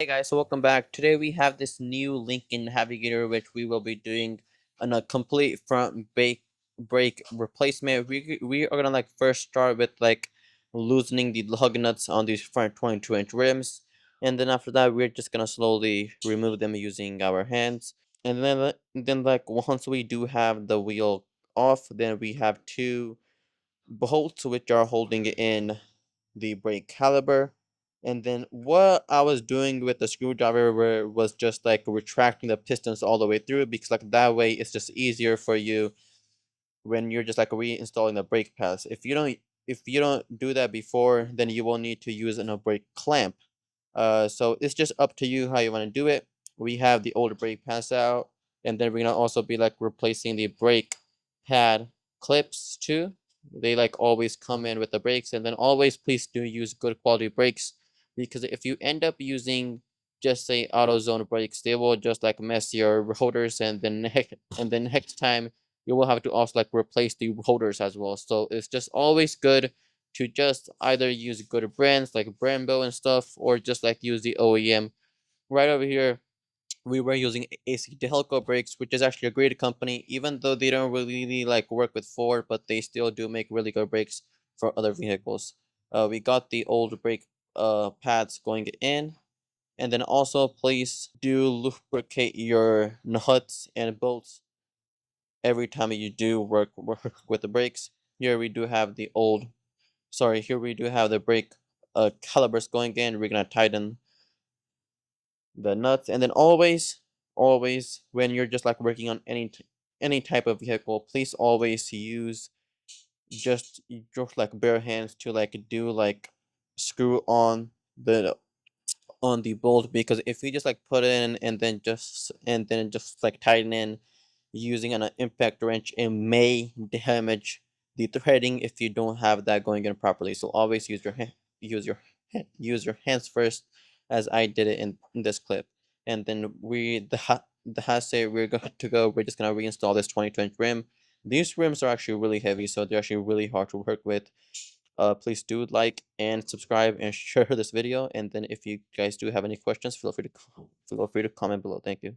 Hey guys, so welcome back. Today we have this new Lincoln Navigator which we will be doing on a complete front brake replacement. We are gonna first start with loosening the lug nuts on these front 22-inch rims, and then after that we're just gonna slowly remove them using our hands. And then once we do have the wheel off, then we have two bolts which are holding in the brake caliper. And then what I was doing with the screwdriver was just retracting the pistons all the way through, because that way it's just easier for you when you're just reinstalling the brake pads. If you don't do that before, then you will need to use a brake clamp. So it's just up to you how you want to do it. We have the older brake pads out, and then we're gonna also be replacing the brake pad clips too. They always come in with the brakes, and then always please do use good quality brakes, because if you end up using just say AutoZone brakes, they will just mess your rotors, and then next time you will have to also replace the rotors as well. So it's just always good to just either use good brands like Brembo and stuff, or just use the OEM. Right over here, we were using AC Delco brakes, which is actually a great company, even though they don't really work with Ford, but they still do make really good brakes for other vehicles. We got the old brake pads going in, and then also please do lubricate your nuts and bolts every time you do work with the brakes. Here we do have the old here we do have the brake calipers going in. We're gonna tighten the nuts, and then always when you're just working on any type of vehicle, please always use just bare hands to do screw on the bolt, because if you just put it in and then just tighten in using an impact wrench, it may damage the threading if you don't have that going in properly. So always use your hands first, as I did it in this clip. And then the hasse we're going to go. We're just gonna reinstall this 2020 rim. These rims are actually really heavy, so they're actually really hard to work with. Please do like and subscribe and share this video. And then if you guys do have any questions, feel free to comment below. Thank you.